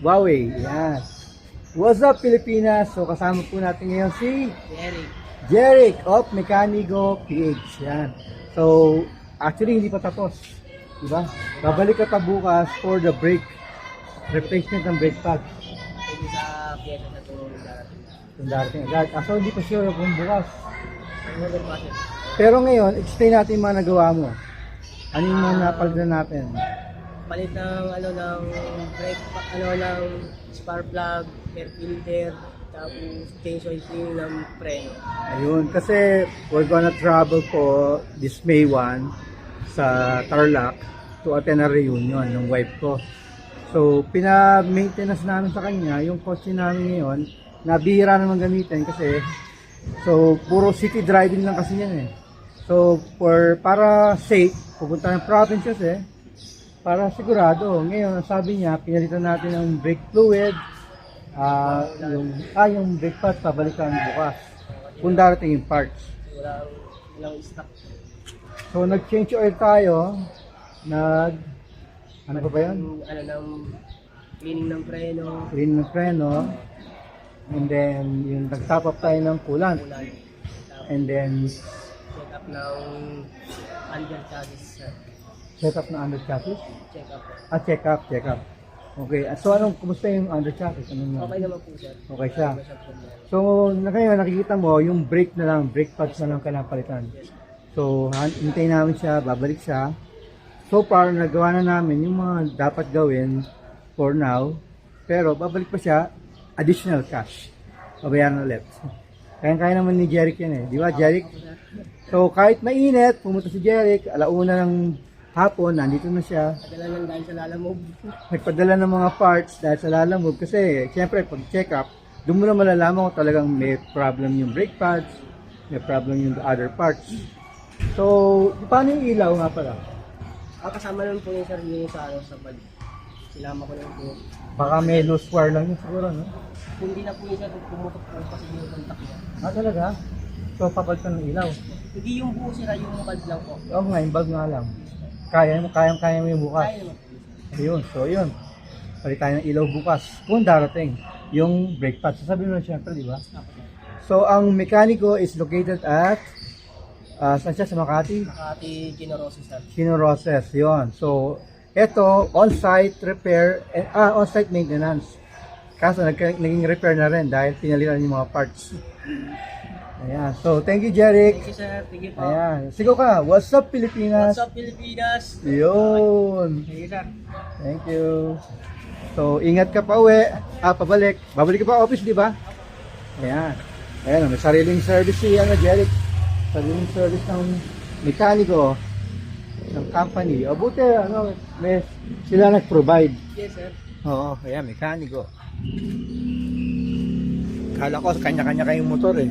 Huawei. Yan. What's up, Pilipinas? So, kasama po natin ngayon si Eric. Jeric of Mecanigo PH. Yan. So, actually, hindi pa tapos. Diba? Babalik ka pa bukas for the brake. Replacement ng brake pad. Pwede sa piyesa na ito darating. Yung darating agad. So, hindi pa sure kung bukas. Ang order pa siya. Pero ngayon, explain natin yung mga nagawa mo. Ano yung mga napalitan natin? Palit ng ng brake ng spark plug, air filter, tapos change oil cleaning ng preno. Ayun, kasi we're gonna travel po this May 1 sa Tarlac to attend a reunion ng wife ko. So, pina-maintenance namin sa kanya yung kotse namin ngayon, na bihira naman gamitin kasi puro city driving lang kasi yan eh. So, para safe, pupunta ng province kasi, para sigurado. Ngayon, sabi niya, pinalitan natin ng brake fluid, yung brake pad, pabalikan bukas. Kung darating yung parts. Walang stock. So, nag-change oil tayo. Ano pa ba yun? Ng cleaning ng preno. Clean ng preno. And then, yung nag-top up tayo ng coolant. And then, Check up ng under chassis. set up na under chassis. Check up. Check up. Okay. So, kumusta yung under chassis? Okay naman po sir. Okay siya. Wala siyang problema. So, ngayon, nakikita mo, yung brake na lang, brake pads na lang kailangan palitan. So, hintayin namin siya, babalik siya. So far, nagawa na namin yung mga dapat gawin for now. Pero, babalik pa siya, additional cash. Babayaran ulit. Kaya naman ni Jeric yan eh. Di ba, Jeric? So, kahit mainit, pumunta si Jeric, alauna ng hapon, nandito na siya. Padala lang dahil sa lalamove. Nagpadala ng mga parts dahil sa lalamove. Kasi, siyempre, pag check up, doon mo na malalaman kung talagang may problem yung brake pads, may problem yung other parts. So, paano yung ilaw nga pala? Kasama naman po yung sir yung sa balik. Sinama ko lang po. Baka may loose wire lang yun siguro, no? Hindi na po yung sir pumutok po kasi yung contact niya. Talaga? So, papalitan ng ilaw. Hindi yung buo sira yung bulb lang po. Oo nga, yung bag nga lang. Kaya mo yung bukas. Kaya naman po. Ayun, so yun. Palit tayo ng ilaw bukas. Kung darating, yung brake pad. Sasabihin mo na syempre, di ba? So, ang mekaniko is located at saan siya? Sa Makati? Makati Generosis sir. Chino Roses, yun. So, ito, on-site repair, on-site maintenance. Kaso, naging repair na rin dahil pinalitan yung mga parts. Ayan. So, thank you, Jeric. Thank you sir. Thank you po. Ayan. Sigaw ka. What's up, Pilipinas? What's up Pilipinas? Yun. Thank you sir. Thank you. So, ingat ka pa uwi. Pabalik. Babalik ka pa office, di ba? Ayan. Ayan, may sariling service si Jeric. Sariling service ng mekaniko ng company. O buti, sila nag-provide. Yes sir. Oo, ayan, mekaniko. Kala ko, kanya-kanya kayong motor eh.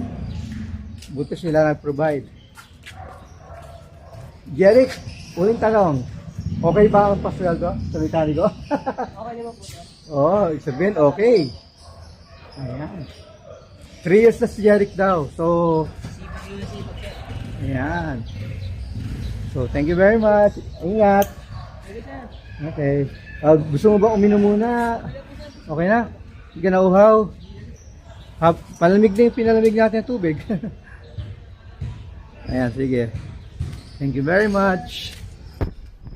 Buti sila nag-provide. Jeric, uling tanong. Okay ba ang pasweldo sa mekaniko? Okay naman po sir. Oo, sabihin, okay. Ayan. 3 years na si Jeric daw. So, Sipag yun na sipag sir. ayan. So, thank you very much. Ingat. Thank you sir. Okay. Gusto mo ba uminom muna? Okay na? Hindi ka nauhaw? Palamig na yung pinalamig natin ng tubig. Ayan, sige. Thank you very much.